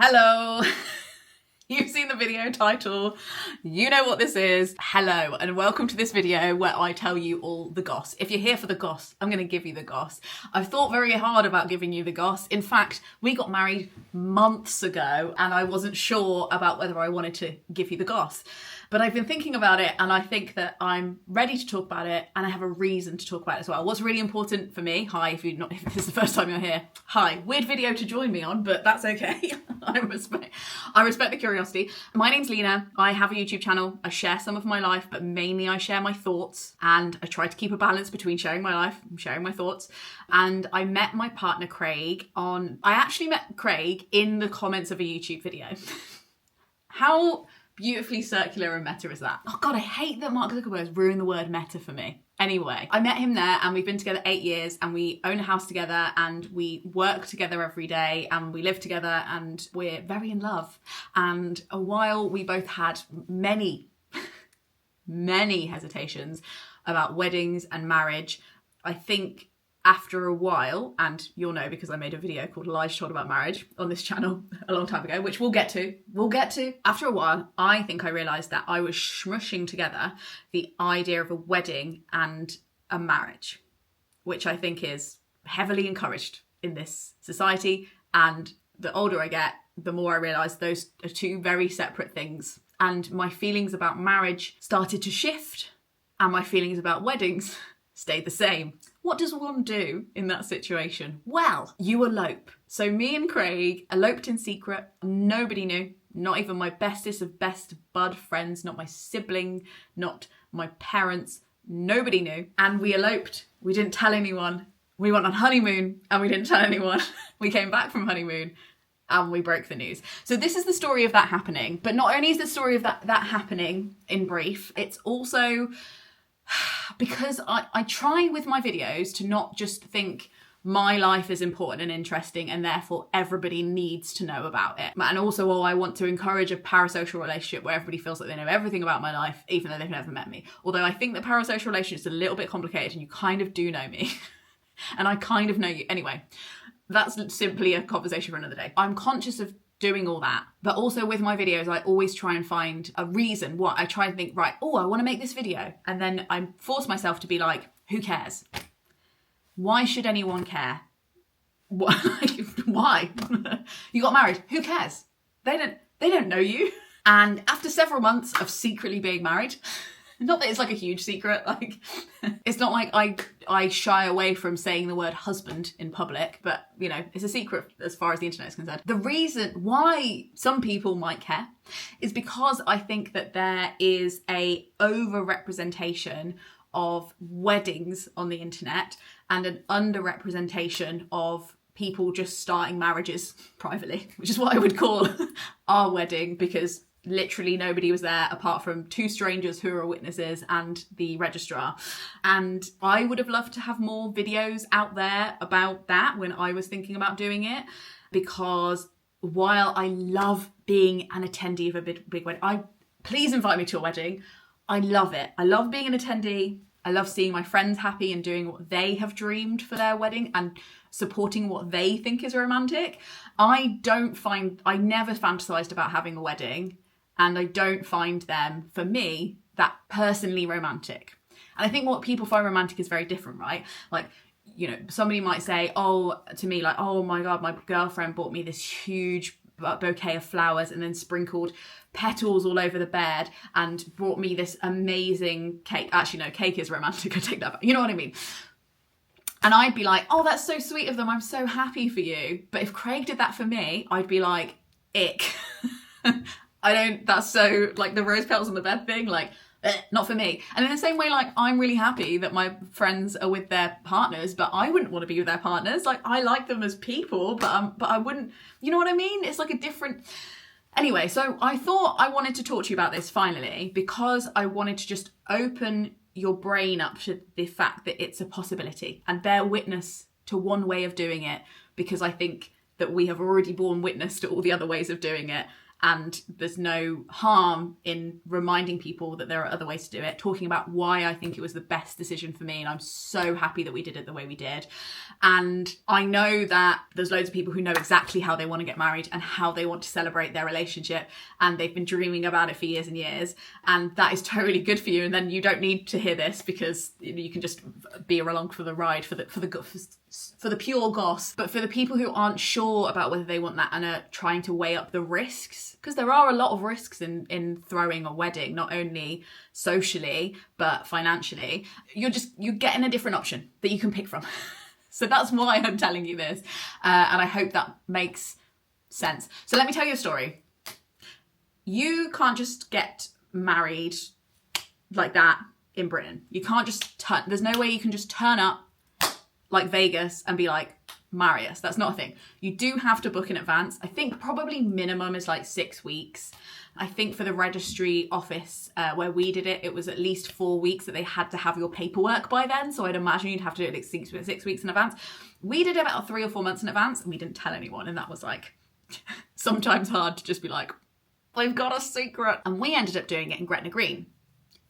Hello. You've seen the video title, you know what this is. Hello and welcome to this video where I tell you all the goss. If you're here for the goss, I'm going to give you the goss. I've thought very hard about giving you the goss. In fact, we got married months ago and I wasn't sure about whether I wanted to give you the goss. But I've been thinking about it and I think that I'm ready to talk about it and I have a reason to talk about it as well. What's really important for me, hi, if this is the first time you're here, hi, weird video to join me on, but that's okay. I respect the curiosity. My name's Lena. I have a YouTube channel. I share some of my life, but mainly I share my thoughts and I try to keep a balance between sharing my life and sharing my thoughts. And I met my partner Craig I actually met Craig in the comments of a YouTube video. How beautifully circular and meta is that? Oh God, I hate that Mark Zuckerberg's ruined the word meta for me. Anyway, I met him there and we've been together 8 years and we own a house together and we work together every day and we live together and we're very in love. And while we both had many hesitations about weddings and marriage, I think after a while, and you'll know because I made a video called Lies Told About Marriage on this channel a long time ago, which we'll get to. After a while, I think I realised that I was smushing together the idea of a wedding and a marriage, which I think is heavily encouraged in this society. And the older I get, the more I realise those are two very separate things. And my feelings about marriage started to shift and my feelings about weddings stayed the same. What does one do in that situation? Well, you elope. So me and Craig eloped in secret. Nobody knew, not even my bestest of best bud friends, not my sibling, not my parents. Nobody knew. And we eloped. We didn't tell anyone. We went on honeymoon and we didn't tell anyone. We came back from honeymoon and we broke the news. So this is the story of that happening. But not only is the story of that happening in brief, it's also because I try with my videos to not just think my life is important and interesting and therefore everybody needs to know about it. And also, I want to encourage a parasocial relationship where everybody feels like they know everything about my life, even though they've never met me. Although I think that parasocial relationship is a little bit complicated and you kind of do know me. And I kind of know you. Anyway, that's simply a conversation for another day. I'm conscious of doing all that, but also with my videos I always try and find a reason. I try and think, right, I want to make this video, and then I force myself to be like, who cares? Why should anyone care? Why? You got married, who cares? They don't know you. And after several months of secretly being married, not that it's like a huge secret, like it's not like I shy away from saying the word husband in public, but you know, it's a secret as far as the internet is concerned. The reason why some people might care is because I think that there is a over-representation of weddings on the internet and an under-representation of people just starting marriages privately, which is what I would call our wedding, because literally nobody was there apart from two strangers who are witnesses and the registrar. And I would have loved to have more videos out there about that when I was thinking about doing it, because while I love being an attendee of a big wedding, please invite me to a wedding. I love it. I love being an attendee. I love seeing my friends happy and doing what they have dreamed for their wedding and supporting what they think is romantic. I never fantasized about having a wedding. And I don't find them, for me, that personally romantic. And I think what people find romantic is very different, right? Like, you know, somebody might say, to me, like, oh my God, my girlfriend bought me this huge bouquet of flowers and then sprinkled petals all over the bed and brought me this amazing cake. Actually, no, cake is romantic. I take that back. You know what I mean? And I'd be like, oh, that's so sweet of them. I'm so happy for you. But if Craig did that for me, I'd be like, ick. That's so, like the rose petals on the bed thing, like, not for me. And in the same way, like, I'm really happy that my friends are with their partners, but I wouldn't want to be with their partners. Like, I like them as people, but I wouldn't, you know what I mean? It's like a different... Anyway, so I thought I wanted to talk to you about this finally, because I wanted to just open your brain up to the fact that it's a possibility and bear witness to one way of doing it, because I think that we have already borne witness to all the other ways of doing it. and there's no harm in reminding people that there are other ways to do it, talking about why I think it was the best decision for me, and I'm so happy that we did it the way we did. And I know that there's loads of people who know exactly how they want to get married and how they want to celebrate their relationship, and they've been dreaming about it for years and years, and that is totally good for you. And then you don't need to hear this, because you can just be along for the ride for the pure goss. But for the people who aren't sure about whether they want that and are trying to weigh up the risks, because there are a lot of risks in throwing a wedding, not only socially but financially, you're getting a different option that you can pick from. So that's why I'm telling you this, and I hope that makes sense. So let me tell you a story. You can't just get married like that in Britain. You can't just there's no way you can just turn up like Vegas and be like, marry us. That's not a thing. You do have to book in advance. I think probably minimum is like 6 weeks. I think for the registry office where we did it, it was at least 4 weeks that they had to have your paperwork by then. So I'd imagine you'd have to do it like 6 weeks in advance. We did it about 3 or 4 months in advance, and we didn't tell anyone. And that was like sometimes hard to just be like, I've got a secret. And we ended up doing it in Gretna Green.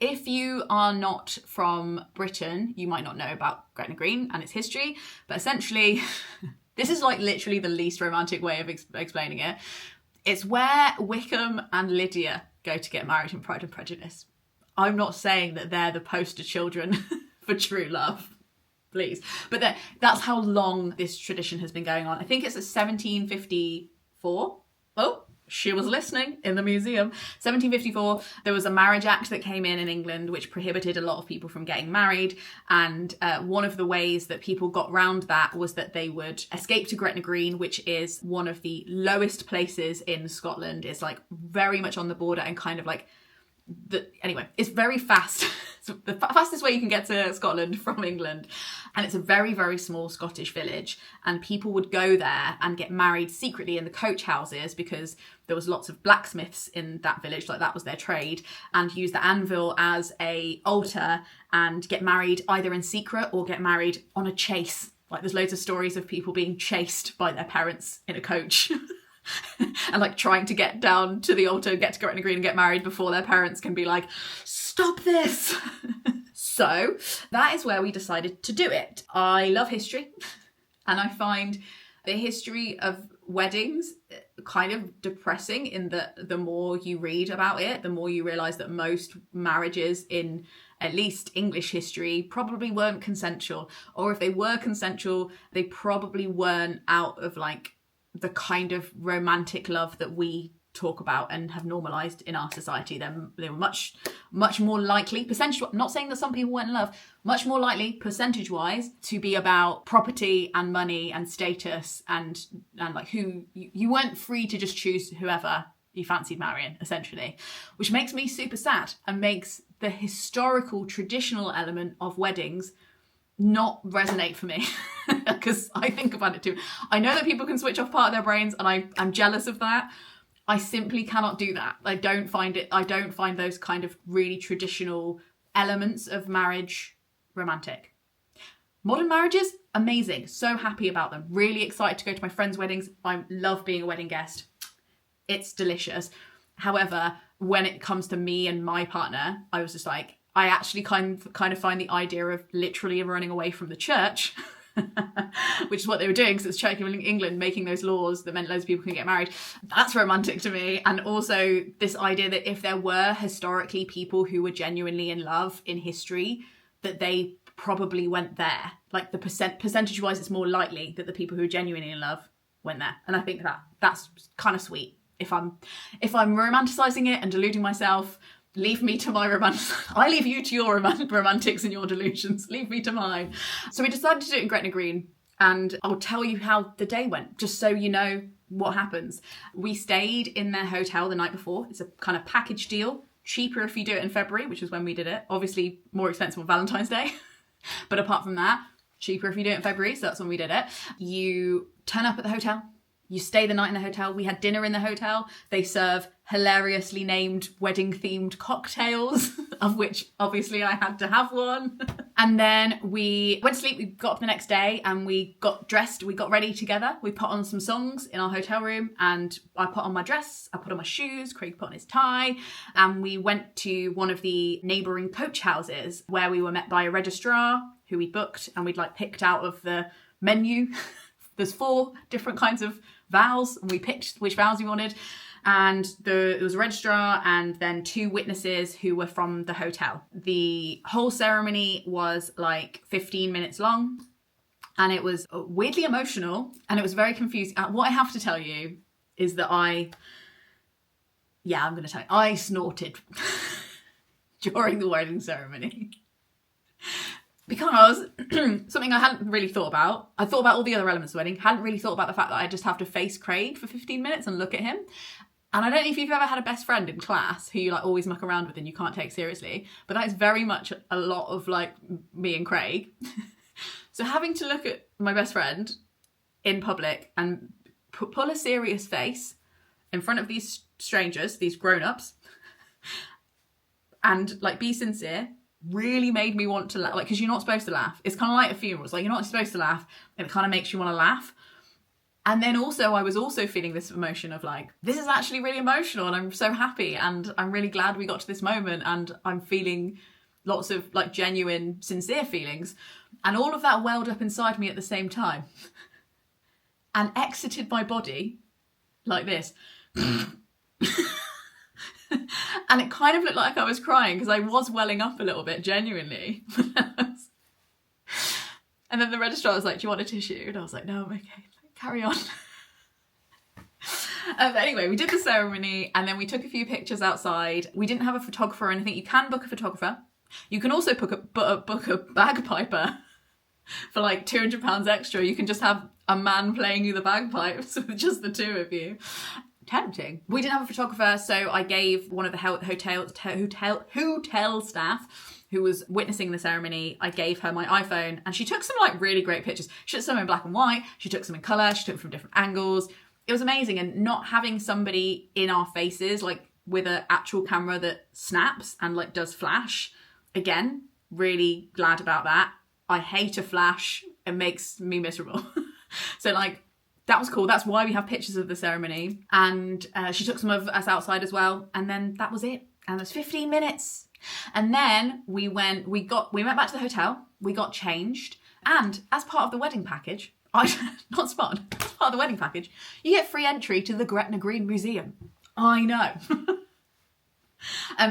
If you are not from Britain, you might not know about Gretna Green and its history, but essentially, this is like literally the least romantic way of explaining it. It's where Wickham and Lydia go to get married in Pride and Prejudice. I'm not saying that they're the poster children for true love, please. But that's how long this tradition has been going on. I think it's 1754. Oh, she was listening in the museum. 1754, there was a Marriage Act that came in England which prohibited a lot of people from getting married, and one of the ways that people got round that was that they would escape to Gretna Green, which is one of the lowest places in Scotland. It's like very much on the border and kind of like anyway, it's very fast. It's the fastest way you can get to Scotland from England, and it's a very, very small Scottish village, and people would go there and get married secretly in the coach houses, because there was lots of blacksmiths in that village, like that was their trade, and use the anvil as a altar and get married either in secret or get married on a chase. Like there's loads of stories of people being chased by their parents in a coach. And like trying to get down to the altar, get to Gretna Green and get married before their parents can be like, stop this. So that is where we decided to do it. I love history, and I find the history of weddings kind of depressing in that the more you read about it, the more you realise that most marriages in at least English history probably weren't consensual, or if they were consensual, they probably weren't out of like the kind of romantic love that we talk about and have normalised in our society. They were much more likely, percentage, not saying that some people weren't in love, much more likely percentage-wise to be about property and money and status and like who you weren't free to just choose whoever you fancied marrying, essentially, which makes me super sad and makes the historical traditional element of weddings not resonate for me, because I think about it too. I know that people can switch off part of their brains, and I'm jealous of that. I simply cannot do that. I don't find those kind of really traditional elements of marriage romantic. Modern marriages, amazing. So happy about them. Really excited to go to my friends' weddings. I love being a wedding guest. It's delicious. However, when it comes to me and my partner, I was just like, I actually kind of find the idea of literally running away from the church, which is what they were doing, because it's church in England making those laws that meant loads of people can get married. That's romantic to me. And also this idea that if there were historically people who were genuinely in love in history, that they probably went there. Like the percentage-wise, it's more likely that the people who are genuinely in love went there. And I think that's kind of sweet. If I'm romanticising it and deluding myself, leave me to my I leave you to your romantics and your delusions. Leave me to mine. So we decided to do it in Gretna Green, and I'll tell you how the day went, just so you know what happens. We stayed in their hotel the night before. It's a kind of package deal. Cheaper if you do it in February, which is when we did it. Obviously more expensive on Valentine's Day. But apart from that, cheaper if you do it in February, so that's when we did it. You turn up at the hotel You stay the night in the hotel. We had dinner in the hotel. They serve hilariously named wedding-themed cocktails, of which obviously I had to have one. And then we went to sleep. We got up the next day and we got dressed. We got ready together. We put on some songs in our hotel room, and I put on my dress. I put on my shoes. Craig put on his tie. And we went to one of the neighbouring coach houses where we were met by a registrar who we booked, and we'd like picked out of the menu. There's 4 different kinds of vows, and we picked which vows we wanted. And there was a registrar and then 2 witnesses who were from the hotel. The whole ceremony was like 15 minutes long, and it was weirdly emotional, and it was very confusing. What I have to tell you is that I snorted during the wedding ceremony. Because something I hadn't really thought about. I thought about all the other elements of the wedding. Hadn't really thought about the fact that I just have to face Craig for 15 minutes and look at him. And I don't know if you've ever had a best friend in class who you like always muck around with and you can't take seriously. But that is very much a lot of like me and Craig. So having to look at my best friend in public and pull a serious face in front of these strangers, these grown-ups, and like be sincere, really made me want to laugh. Like, because you're not supposed to laugh. It's kind of like a funeral. It's like you're not supposed to laugh, and it kind of makes you want to laugh. And then also I was also feeling this emotion of like, this is actually really emotional, and I'm so happy, and I'm really glad we got to this moment, and I'm feeling lots of like genuine, sincere feelings. And all of that welled up inside me at the same time and exited my body like this. And it kind of looked like I was crying because I was welling up a little bit, genuinely. And then the registrar was like, do you want a tissue? And I was like, no, I'm okay. Carry on. Anyway, we did the ceremony and then we took a few pictures outside. We didn't have a photographer or anything. You can book a photographer. You can also book a bagpiper for like £200 extra. You can just have a man playing you the bagpipes with just the 2 of you. Tempting. We didn't have a photographer, so I gave one of the hotel staff who was witnessing the ceremony, I gave her my iPhone, and she took some like really great pictures. She took some in black and white, she took some in colour, she took them from different angles. It was amazing, and not having somebody in our faces, like with an actual camera that snaps and like does flash, again, really glad about that. I hate a flash, it makes me miserable. So like, that was cool. That's why we have pictures of the ceremony. And she took some of us outside as well. And then that was it. And it was 15 minutes. And then we went back to the hotel. We got changed. And as part of the wedding package, as part of the wedding package, you get free entry to the Gretna Green Museum. I know.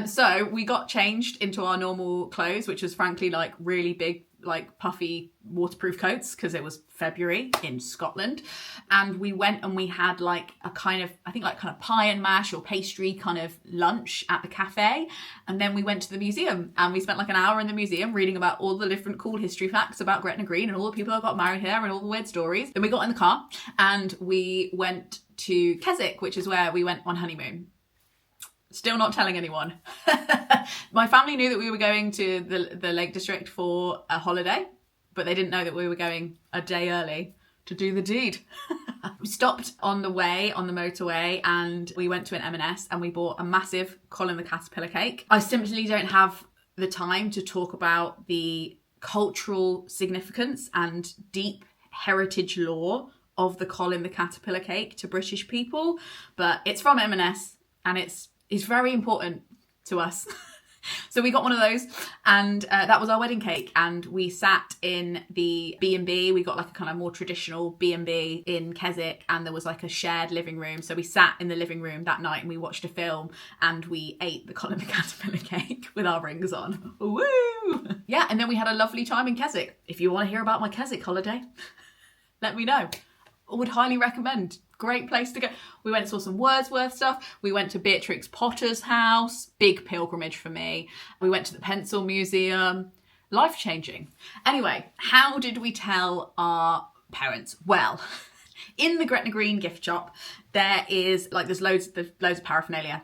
So we got changed into our normal clothes, which was frankly like really big, like puffy waterproof coats because it was February in Scotland. And we went and we had like a kind of, I think like kind of pie and mash or pastry kind of lunch at the cafe. And then we went to the museum and we spent like an hour in the museum reading about all the different cool history facts about Gretna Green and all the people who got married here and all the weird stories. Then we got in the car and we went to Keswick, which is where we went on honeymoon. Still not telling anyone. My family knew that we were going to the Lake District for a holiday, but they didn't know that we were going a day early to do the deed. We stopped on the way, on the motorway, and we went to an M&S and we bought a massive Colin the Caterpillar cake. I simply don't have the time to talk about the cultural significance and deep heritage lore of the Colin the Caterpillar cake to British people, but it's from M&S and it's very important to us. So we got one of those and that was our wedding cake, and we sat in the B&B. We got like a kind of more traditional B&B in Keswick, and there was like a shared living room. So we sat in the living room that night and we watched a film and we ate the Colin the Caterpillar cake with our rings on. Woo! Yeah, and then we had a lovely time in Keswick. If you want to hear about my Keswick holiday, let me know. I would highly recommend. Great place to go. We went and saw some Wordsworth stuff. We went to Beatrix Potter's house. Big pilgrimage for me. We went to the Pencil Museum. Life-changing. Anyway, how did we tell our parents? Well, in the Gretna Green gift shop, there's loads of paraphernalia,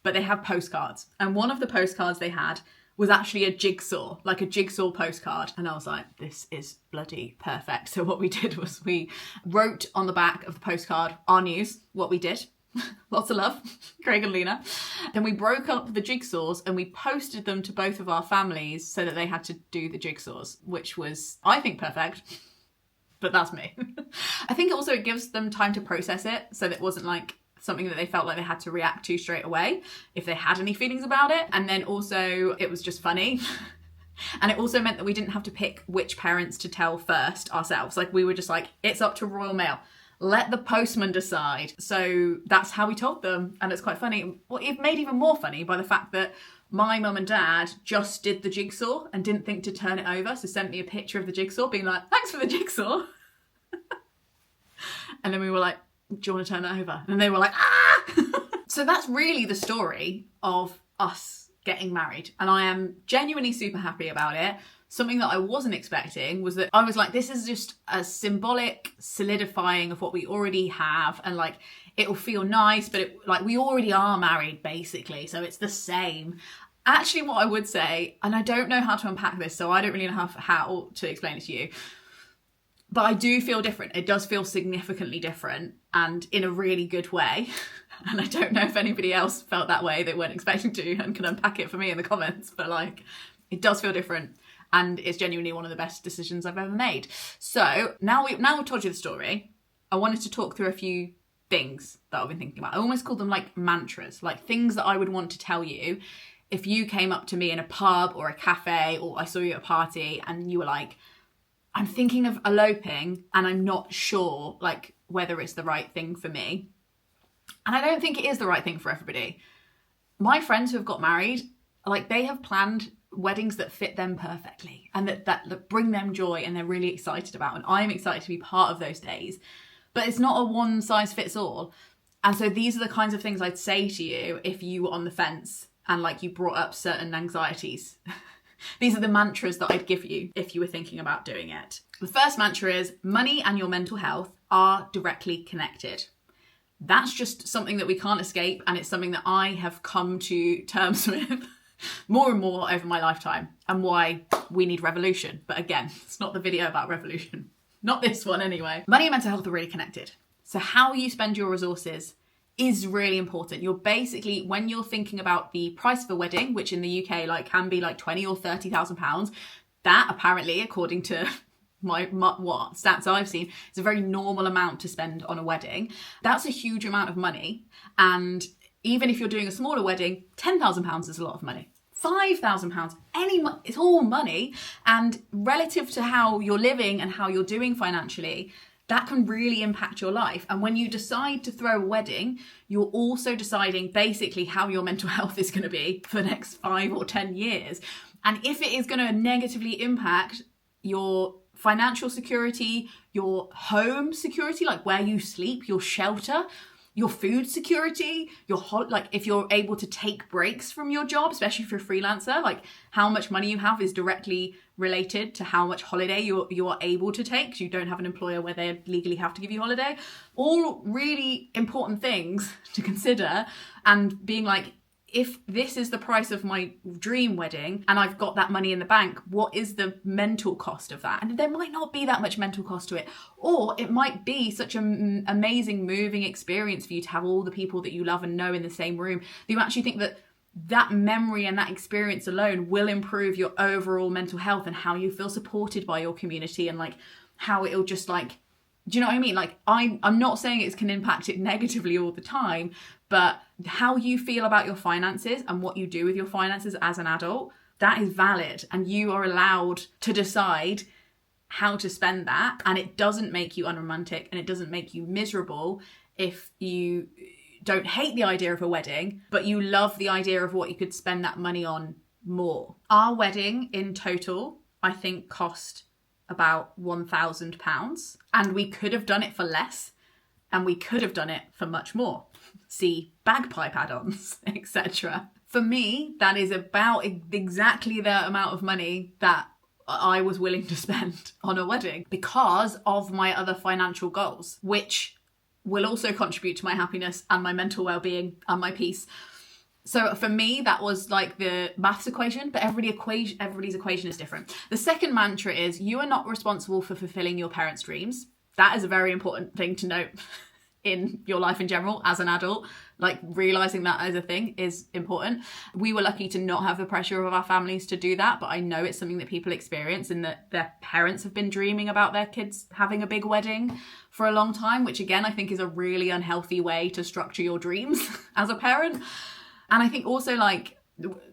but they have postcards. And one of the postcards they had was actually a jigsaw postcard. And I was like, this is bloody perfect. So what we did was we wrote on the back of the postcard our news, what we did. Lots of love, Craig and Lena. Then we broke up the jigsaws and we posted them to both of our families so that they had to do the jigsaws, which was, I think, perfect. But that's me. I think also it gives them time to process it, so that it wasn't like something that they felt like they had to react to straight away if they had any feelings about it. And then also it was just funny. And it also meant that we didn't have to pick which parents to tell first ourselves. Like, we were just like, it's up to Royal Mail. Let the postman decide. So that's how we told them. And it's quite funny. Well, it made even more funny by the fact that my mum and dad just did the jigsaw and didn't think to turn it over. So sent me a picture of the jigsaw being like, thanks for the jigsaw. And then we were like, do you want to turn it over? And they were like, ah! So that's really the story of us getting married. And I am genuinely super happy about it. Something that I wasn't expecting was that I was like, this is just a symbolic solidifying of what we already have. And like, it'll feel nice, but we already are married basically. So it's the same. Actually, what I would say, and I don't know how to unpack this, so I don't really know how to explain it to you, but I do feel different. It does feel significantly different and in a really good way. And I don't know if anybody else felt that way. They weren't expecting to and can unpack it for me in the comments, but like, it does feel different. And it's genuinely one of the best decisions I've ever made. So now we've told you the story, I wanted to talk through a few things that I've been thinking about. I almost call them like mantras, like things that I would want to tell you if you came up to me in a pub or a cafe, or I saw you at a party and you were like, I'm thinking of eloping and I'm not sure like whether it's the right thing for me. And I don't think it is the right thing for everybody. My friends who have got married, like, they have planned weddings that fit them perfectly and that bring them joy and they're really excited about. And I'm excited to be part of those days. But it's not a one size fits all. And so these are the kinds of things I'd say to you if you were on the fence and like you brought up certain anxieties. These are the mantras that I'd give you if you were thinking about doing it. The first mantra is money and your mental health are directly connected. That's just something that we can't escape, and it's something that I have come to terms with more and more over my lifetime, and why we need revolution. But again, it's not the video about revolution. Not this one anyway. Money and mental health are really connected. So how you spend your resources is really important. You're basically, when you're thinking about the price of a wedding, which in the UK like can be like 20 or 30,000 pounds, that apparently, according to what stats I've seen, is a very normal amount to spend on a wedding. That's a huge amount of money. And even if you're doing a smaller wedding, £10,000 is a lot of money. £5,000, it's all money. And relative to how you're living and how you're doing financially, that can really impact your life. And when you decide to throw a wedding, you're also deciding basically how your mental health is going to be for the next 5 or 10 years. And if it is going to negatively impact your financial security, your home security, like where you sleep, your shelter, your food security, like if you're able to take breaks from your job, especially if you're a freelancer, like how much money you have is directly related to how much holiday you are able to take, because you don't have an employer where they legally have to give you holiday. All really important things to consider, and being like, if this is the price of my dream wedding and I've got that money in the bank, what is the mental cost of that? And there might not be that much mental cost to it. Or it might be such an amazing, moving experience for you to have all the people that you love and know in the same room, that you actually think that memory and that experience alone will improve your overall mental health and how you feel supported by your community, and like how it'll just like, do you know what I mean? Like, I'm not saying it can impact it negatively all the time, but how you feel about your finances and what you do with your finances as an adult, that is valid. And you are allowed to decide how to spend that. And it doesn't make you unromantic and it doesn't make you miserable if you don't hate the idea of a wedding, but you love the idea of what you could spend that money on more. Our wedding in total, I think, cost about £1,000, and we could have done it for less, and we could have done it for much more. See bagpipe add-ons, etc. For me, that is about exactly the amount of money that I was willing to spend on a wedding, because of my other financial goals, which will also contribute to my happiness and my mental well-being and my peace. So for me, that was like the maths equation, but everybody's equation is different. The second mantra is you are not responsible for fulfilling your parents' dreams. That is a very important thing to note in your life in general as an adult. Like realizing that as a thing is important. We were lucky to not have the pressure of our families to do that, but I know it's something that people experience, and that their parents have been dreaming about their kids having a big wedding for a long time, which again, I think is a really unhealthy way to structure your dreams as a parent. And I think also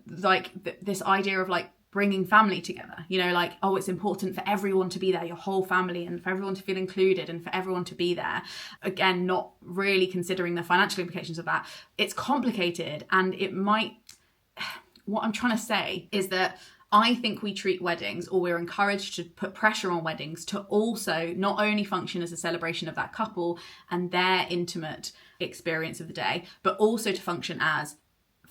this idea of like bringing family together, you know, like, oh, it's important for everyone to be there, your whole family, and for everyone to feel included and for everyone to be there. Again, not really considering the financial implications of that. It's complicated, and what I'm trying to say is that I think we treat weddings, or we're encouraged to put pressure on weddings to also not only function as a celebration of that couple and their intimate experience of the day, but also to function as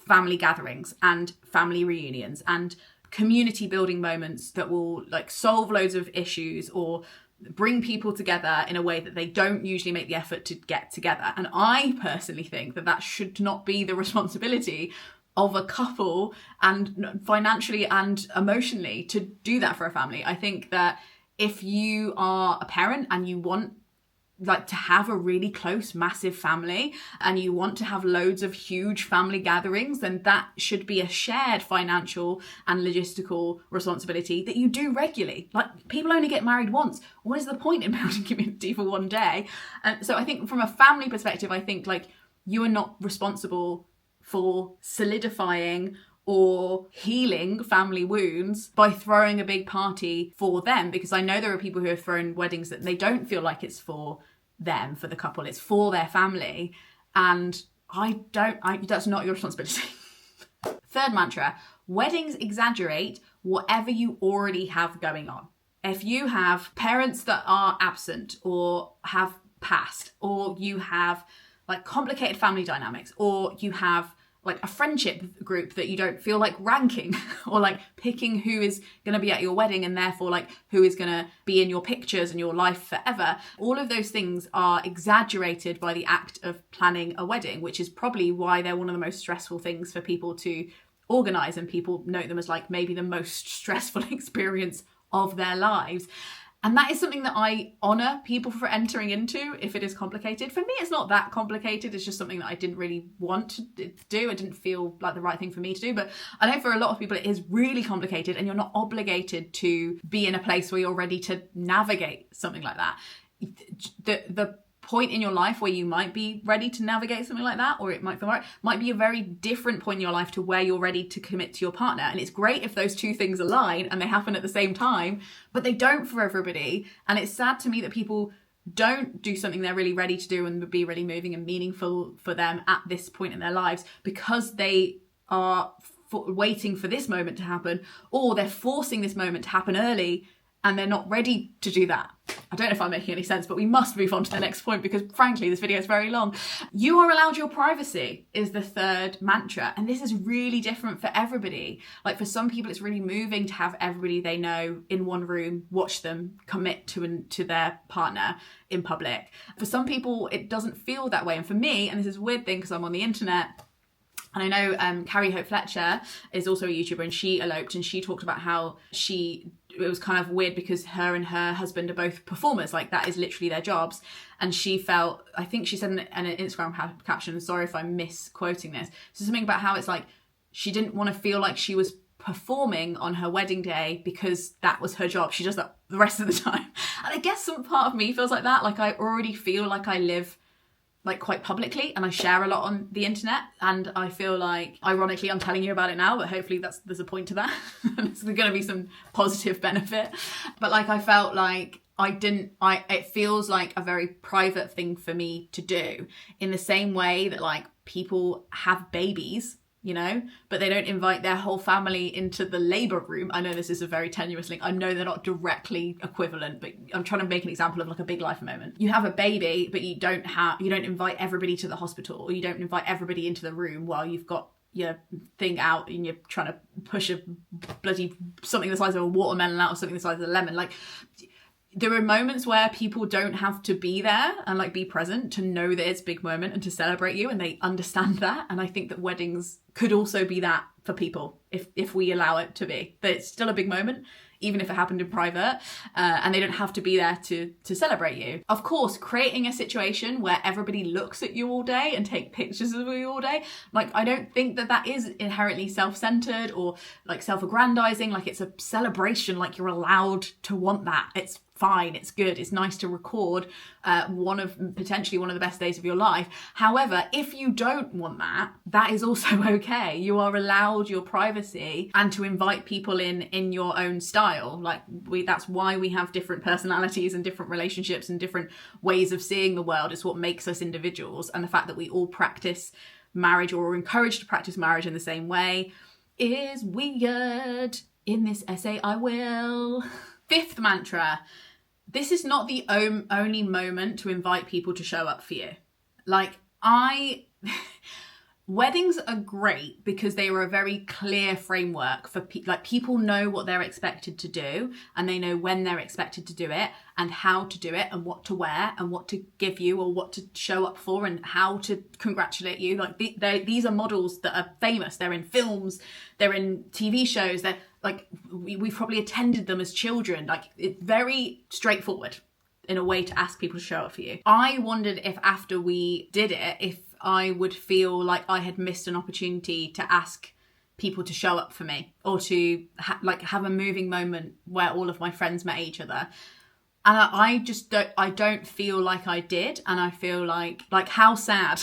family gatherings and family reunions and community building moments that will like solve loads of issues or bring people together in a way that they don't usually make the effort to get together. And I personally think that should not be the responsibility of a couple, and financially and emotionally, to do that for a family. I think that if you are a parent and you want like to have a really close, massive family, and you want to have loads of huge family gatherings, then that should be a shared financial and logistical responsibility that you do regularly. Like, people only get married once. What is the point in building community for one day? And so I think from a family perspective, I think like you are not responsible for solidifying or healing family wounds by throwing a big party for them, because I know there are people who have thrown weddings that they don't feel like it's for them, for the couple, it's for their family, and that's not your responsibility. Third mantra: weddings exaggerate whatever you already have going on. If you have parents that are absent or have passed, or you have like complicated family dynamics, or you have like a friendship group that you don't feel like ranking or like picking who is going to be at your wedding and therefore like who is going to be in your pictures and your life forever. All of those things are exaggerated by the act of planning a wedding, which is probably why they're one of the most stressful things for people to organise, and people note them as like maybe the most stressful experience of their lives. And that is something that I honour people for entering into if it is complicated. For me, it's not that complicated. It's just something that I didn't really want to do. It didn't feel like the right thing for me to do. But I know for a lot of people it is really complicated, and you're not obligated to be in a place where you're ready to navigate something like that. The point in your life where you might be ready to navigate something like that, or it might feel right, might be a very different point in your life to where you're ready to commit to your partner. And it's great if those two things align and they happen at the same time, but they don't for everybody. And it's sad to me that people don't do something they're really ready to do and would be really moving and meaningful for them at this point in their lives, because they are waiting for this moment to happen, or they're forcing this moment to happen early and they're not ready to do that. I don't know if I'm making any sense, but we must move on to the next point because frankly, this video is very long. You are allowed your privacy is the third mantra. And this is really different for everybody. Like for some people, it's really moving to have everybody they know in one room, watch them commit to their partner in public. For some people, it doesn't feel that way. And for me, and this is a weird thing because I'm on the internet, and I know Carrie Hope Fletcher is also a YouTuber, and she eloped, and she talked about how it was kind of weird because her and her husband are both performers, like that is literally their jobs. And she felt, I think she said in an Instagram caption, sorry if I'm misquoting this, so something about how it's like she didn't want to feel like she was performing on her wedding day because that was her job. She does that the rest of the time. And I guess some part of me feels like that. Like I already feel like I live like quite publicly and I share a lot on the internet, and I feel like ironically I'm telling you about it now, but hopefully there's a point to that. There's going to be some positive benefit, but like I felt like it feels like a very private thing for me to do, in the same way that like people have babies, you know, but they don't invite their whole family into the labour room. I know this is a very tenuous link. I know they're not directly equivalent, but I'm trying to make an example of like a big life moment. You have a baby, but you don't invite everybody to the hospital, or you don't invite everybody into the room while you've got your thing out and you're trying to push a bloody something the size of a watermelon out of something the size of a lemon. Like, There are moments where people don't have to be there and like be present to know that it's a big moment and to celebrate you, and they understand that. And I think that weddings could also be that for people if we allow it to be. But it's still a big moment, even if it happened in private, and they don't have to be there to celebrate you. Of course, creating a situation where everybody looks at you all day and take pictures of you all day, like I don't think that is inherently self-centered or like self-aggrandizing. Like it's a celebration, like you're allowed to want that. It's fine, it's good, it's nice to record potentially one of the best days of your life. However, if you don't want that, that is also okay. You are allowed your privacy and to invite people in your own style. Like that's why we have different personalities and different relationships and different ways of seeing the world. It's what makes us individuals, and the fact that we all practice marriage or are encouraged to practice marriage in the same way is weird. In this essay I will. Fifth mantra. This is not the only moment to invite people to show up for you. Weddings are great because they are a very clear framework for people know what they're expected to do, and they know when they're expected to do it and how to do it and what to wear and what to give you or what to show up for and how to congratulate you. Like these are models that are famous. They're in films, they're in TV shows, they're like we've probably attended them as children. Like it's very straightforward in a way to ask people to show up for you. I wondered if after we did it, if I would feel like I had missed an opportunity to ask people to show up for me, or to have a moving moment where all of my friends met each other. And I don't feel like I did. And I feel like how sad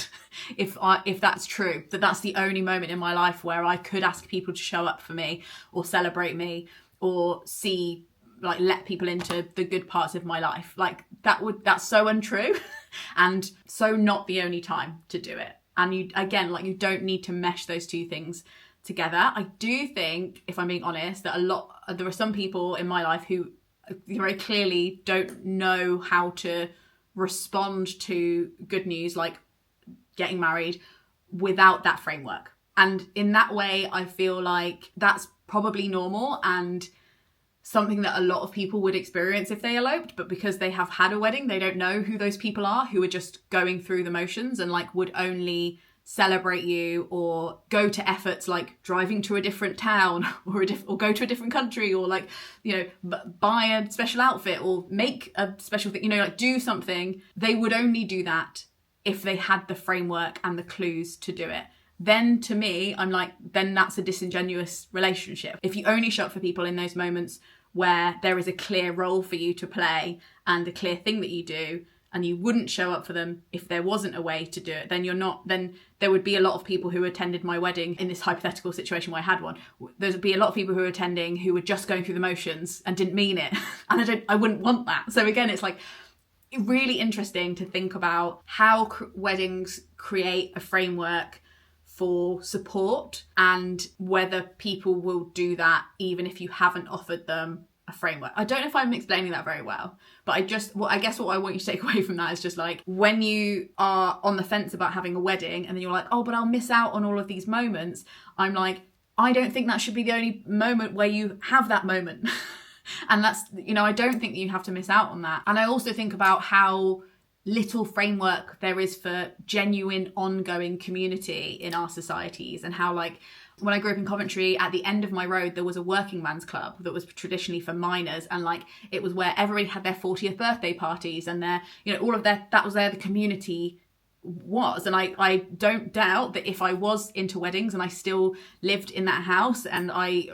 if that's true, that that's the only moment in my life where I could ask people to show up for me or celebrate me or let people into the good parts of my life. Like that's so untrue and so not the only time to do it. And you don't need to mesh those two things together. I do think, if I'm being honest, that there are some people in my life who very clearly don't know how to respond to good news like getting married without that framework. And in that way, I feel like that's probably normal and something that a lot of people would experience if they eloped, but because they have had a wedding, they don't know who those people are who are just going through the motions and would only celebrate you or go to efforts like driving to a different town or go to a different country or buy a special outfit or make a special thing, do something. They would only do that if they had the framework and the clues to do it. Then to me, I'm like, then that's a disingenuous relationship. If you only show up for people in those moments where there is a clear role for you to play and a clear thing that you do, and you wouldn't show up for them if there wasn't a way to do it, then there would be a lot of people who attended my wedding in this hypothetical situation where I had one. There would be a lot of people who were attending who were just going through the motions and didn't mean it. And I wouldn't want that. So again, it's really interesting to think about how weddings create a framework for support and whether people will do that even if you haven't offered them a framework. I don't know if I'm explaining that very well, but I guess what I want you to take away from that is just when you are on the fence about having a wedding and then you're like, oh, but I'll miss out on all of these moments. I'm like, I don't think that should be the only moment where you have that moment. And that's, I don't think that you have to miss out on that. And I also think about how little framework there is for genuine ongoing community in our societies, and how when I grew up in Coventry, at the end of my road there was a working man's club that was traditionally for miners, and it was where everybody had their 40th birthday parties and their all of their, that was where the community was. And I don't doubt that if I was into weddings and I still lived in that house and I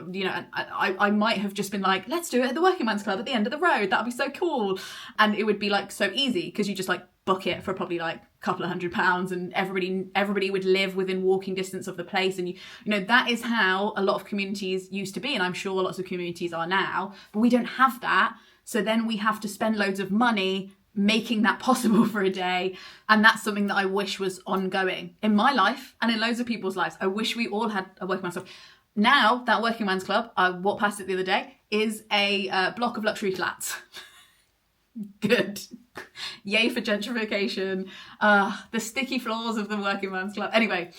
might have just been like, let's do it at the working man's club at the end of the road, that'd be so cool. And it would be so easy because you just book it for probably a couple of £100 and everybody would live within walking distance of the place. And that is how a lot of communities used to be, and I'm sure lots of communities are now, but we don't have that. So then we have to spend loads of money making that possible for a day. And that's something that I wish was ongoing in my life and in loads of people's lives. I wish we all had a working man's club. Now that working man's club, I walked past it the other day, is a block of luxury flats. Good. Yay for gentrification. The sticky floors of the working man's club. Anyway,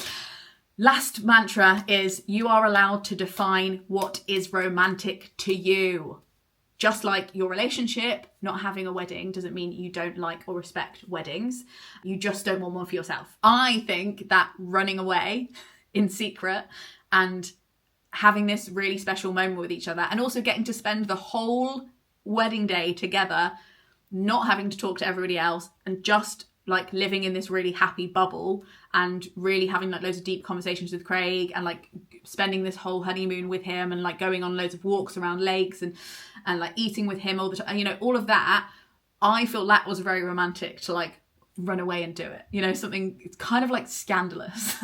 last mantra is you are allowed to define what is romantic to you. just like your relationship, not having a wedding doesn't mean you don't like or respect weddings. You just don't want one for yourself. I think that running away in secret and having this really special moment with each other, and also getting to spend the whole wedding day together, not having to talk to everybody else, and just like living in this really happy bubble, and really having like loads of deep conversations with Craig, and like spending this whole honeymoon with him, and like going on loads of walks around lakes, and like eating with him all the time, you know, all of that. I feel that was very romantic to like run away and do it, you know, something, it's kind of like scandalous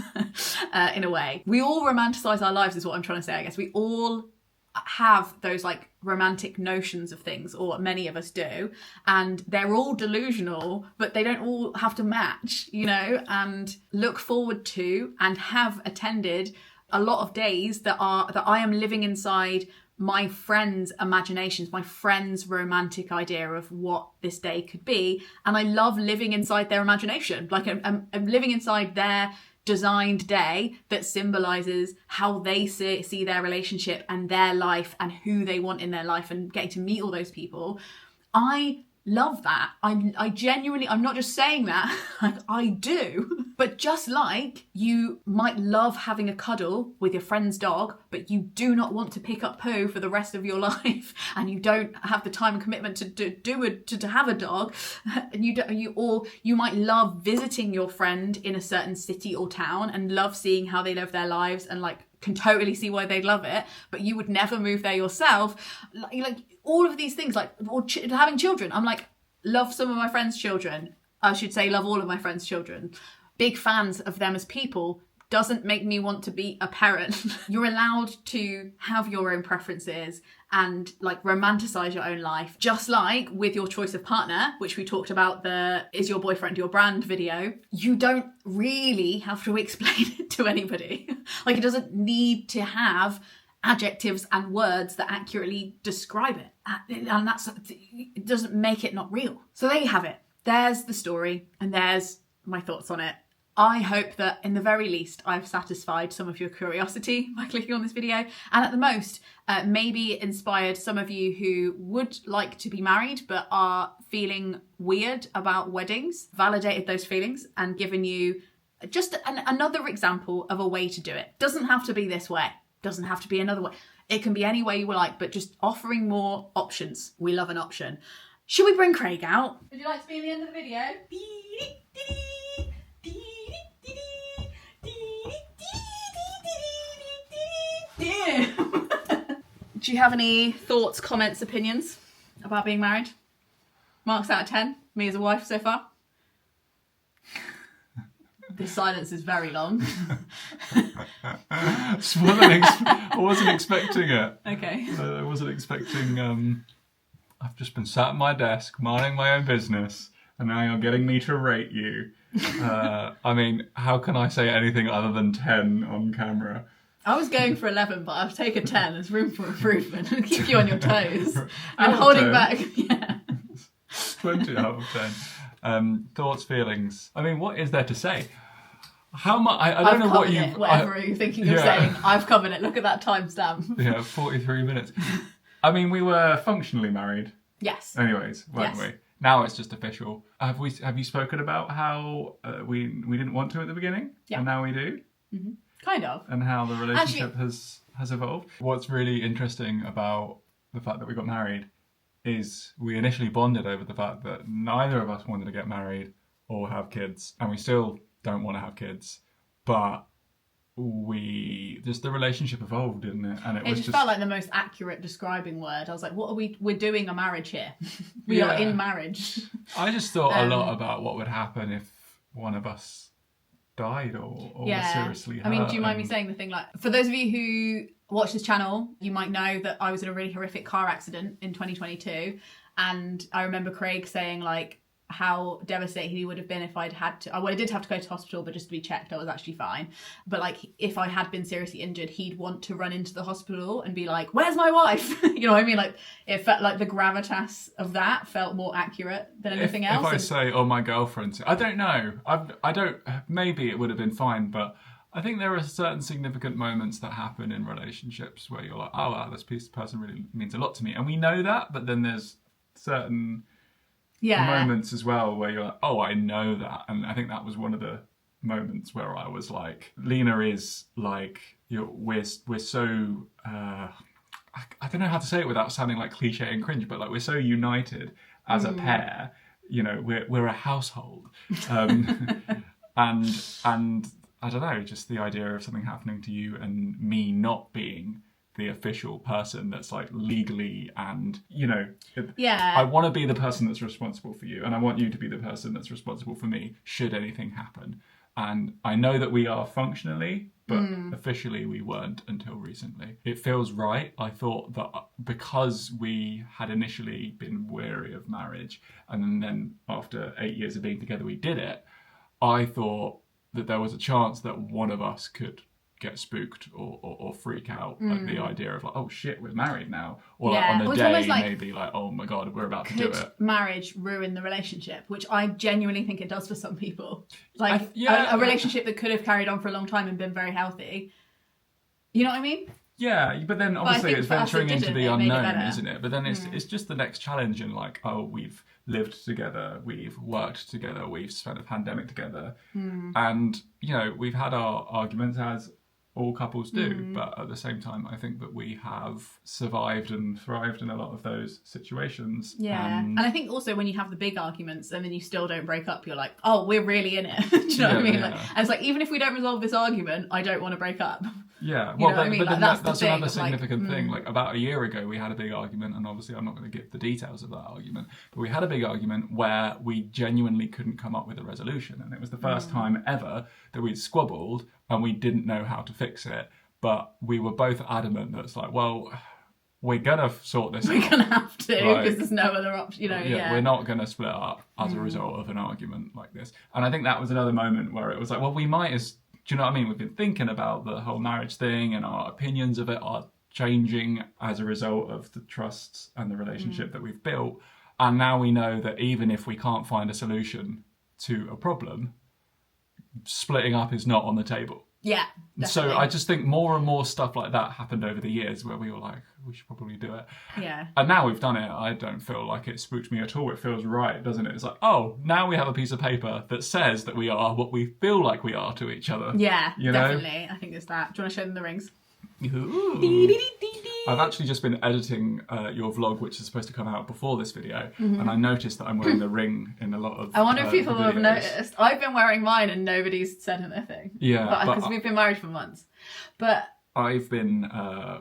in a way. We all romanticize our lives is what I'm trying to say, I guess. We all have those like romantic notions of things, or many of us do, and they're all delusional, but they don't all have to match, you know. And look forward to and have attended a lot of days that I am living inside my friends' imaginations, my friends' romantic idea of what this day could be, and I love living inside their imagination. Like I'm living inside their designed day that symbolizes how they see their relationship and their life and who they want in their life, and getting to meet all those people. I love that. I genuinely, I'm not just saying that, like I do. But just like you might love having a cuddle with your friend's dog, but you do not want to pick up poo for the rest of your life, and you don't have the time and commitment to have a dog, and you might love visiting your friend in a certain city or town and love seeing how they live their lives, and like can totally see why they'd love it, but you would never move there yourself. Like all of these things, like, or having children. I'm like, love some of my friends' children. I should say love all of my friends' children. Big fans of them as people. Doesn't make me want to be a parent. You're allowed to have your own preferences and like romanticize your own life. Just like with your choice of partner, which we talked about, the Is Your Boyfriend Your Brand video, you don't really have to explain it to anybody. Like it doesn't need to have adjectives and words that accurately describe it. And it doesn't make it not real. So there you have it. There's the story, and there's my thoughts on it. I hope that in the very least I've satisfied some of your curiosity by clicking on this video, and at the most maybe inspired some of you who would like to be married but are feeling weird about weddings, validated those feelings and given you just another example of a way to do it. Doesn't have to be this way, doesn't have to be another way. It can be any way you like, but just offering more options. We love an option. Should we bring Craig out? Would you like to be in the end of the video? Do you have any thoughts, comments, opinions about being married? Marks out of 10, me as a wife so far. This silence is very long. I wasn't expecting it. Okay. I wasn't expecting... I've just been sat at my desk, minding my own business, and now you're getting me to rate you. I mean, how can I say anything other than 10 on camera? I was going for 11, but I've taken 10. There's room for improvement. Keep you on your toes. And holding back. Yeah. 20 out of 10. Thoughts, feelings. I mean, what is there to say? How much? I don't know what you. Whatever you're thinking of saying, I've covered it. Look at that timestamp. Yeah, 43 minutes. I mean, we were functionally married. Yes. Anyways, weren't we? Now it's just official. Have you spoken about how we didn't want to at the beginning, and now we do? Mm-hmm. Kind of. And how the relationship has evolved. What's really interesting about the fact that we got married is we initially bonded over the fact that neither of us wanted to get married or have kids, and we still don't want to have kids, but the relationship evolved, didn't it? And it just felt like the most accurate describing word. I was like, what are we're doing a marriage here. We are in marriage. I just thought a lot about what would happen if one of us died or was seriously hurt. I mean, do you mind me saying the thing, like, for those of you who watch this channel, you might know that I was in a really horrific car accident in 2022, and I remember Craig saying like how devastated he would have been if I'd had to. Well, I did have to go to hospital, but just to be checked, I was actually fine. But like, if I had been seriously injured, he'd want to run into the hospital and be like, "Where's my wife?" You know what I mean? Like, it felt like the gravitas of that felt more accurate than anything else. If I say, "Oh, my girlfriend," I don't know. I don't. Maybe it would have been fine, but I think there are certain significant moments that happen in relationships where you're like, oh wow, this person really means a lot to me. And we know that, but then there's certain moments as well where you're like, oh, I know that. And I think that was one of the moments where I was like, Lena is like, we're so, I don't know how to say it without sounding like cliche and cringe, but like we're so united as a pair, you know, we're a household. And I don't know, just the idea of something happening to you and me not being the official person that's like legally and, you know, I want to be the person that's responsible for you and I want you to be the person that's responsible for me should anything happen. And I know that we are functionally, but officially we weren't until recently. It feels right. I thought that because we had initially been wary of marriage and then after 8 years of being together we did it, I thought that there was a chance that one of us could get spooked or freak out at the idea of like, oh shit, we're married now. Or like on the day maybe like, oh my God, we're about to do it. Could marriage ruin the relationship? Which I genuinely think it does for some people. Like a relationship that could have carried on for a long time and been very healthy. You know what I mean? Yeah, but then obviously it's venturing into the unknown, isn't it? But then it's just the next challenge in like, oh, we've lived together, we've worked together, we've spent a pandemic together. And, you know, we've had our arguments as all couples do, but at the same time, I think that we have survived and thrived in a lot of those situations. Yeah, and I think also when you have the big arguments and then you still don't break up, you're like, oh, we're really in it. Do you know what I mean? Like, and it's like, even if we don't resolve this argument, I don't want to break up. Yeah, well, but then that's another significant thing. Like about a year ago, we had a big argument, and obviously I'm not going to give the details of that argument, but we had a big argument where we genuinely couldn't come up with a resolution, and it was the first time ever that we'd squabbled and we didn't know how to fix it, but we were both adamant that it's like, well, we're gonna sort this out. We're gonna have to, because there's no other option, you know. We're not gonna split up as a result of an argument like this. And I think that was another moment where it was like, well, we might as, do you know what I mean? We've been thinking about the whole marriage thing and our opinions of it are changing as a result of the trusts and the relationship that we've built. And now we know that even if we can't find a solution to a problem, splitting up is not on the table. Yeah, definitely. So I just think more and more stuff like that happened over the years where we were like, we should probably do it. Yeah. And now we've done it, I don't feel like it spooked me at all. It feels right, doesn't it? It's like, oh, now we have a piece of paper that says that we are what we feel like we are to each other. Yeah, you know? Definitely. I think it's that. Do you want to show them the rings? Ooh. I've actually just been editing your vlog, which is supposed to come out before this video, and I noticed that I'm wearing the ring in a lot of I wonder if people have noticed. I've been wearing mine and nobody's said anything. Yeah. Because we've been married for months. But I've been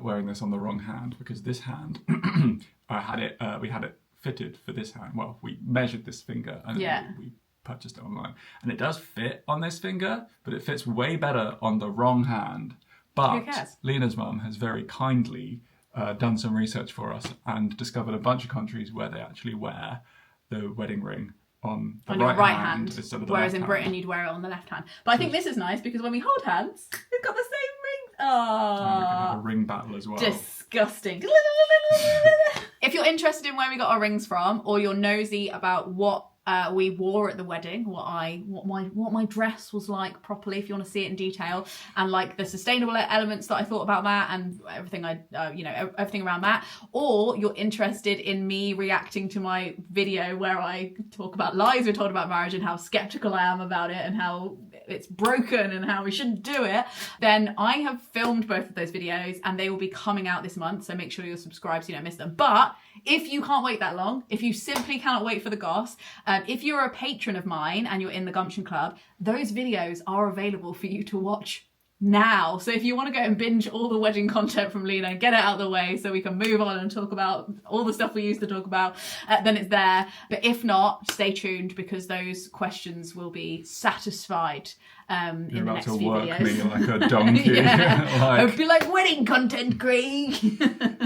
wearing this on the wrong hand because this hand, we had it fitted for this hand. Well, we measured this finger and we purchased it online. And it does fit on this finger, but it fits way better on the wrong hand. But Lena's mum has very kindly done some research for us and discovered a bunch of countries where they actually wear the wedding ring on the right hand instead of the whereas left in Britain you'd wear it on the left hand. But I think this is nice because when we hold hands, we've got the same ring. Oh, we can have a ring battle as well. Disgusting. If you're interested in where we got our rings from, or you're nosy about what we wore at the wedding, what my dress was like properly, if you want to see it in detail, and like the sustainable elements that I thought about that and everything everything around that, or you're interested in me reacting to my video where I talk about lies we're told about marriage and how skeptical I am about it and how it's broken and how we shouldn't do it, then I have filmed both of those videos and they will be coming out this month, so make sure you're subscribed so you don't miss them. But if you can't wait that long, if you simply cannot wait for the goss, if you're a patron of mine and you're in the Gumption Club, those videos are available for you to watch now. So if you want to go and binge all the wedding content from Lena and get it out of the way so we can move on and talk about all the stuff we used to talk about, then it's there. But if not, stay tuned because those questions will be satisfied in the next few videos. You're about to work me like a donkey. I'd be like, wedding content, Craig.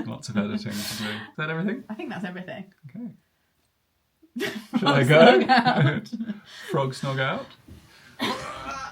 Lots of editing to do. Is that everything? I think that's everything. Okay. Shall I go? Frog snog out.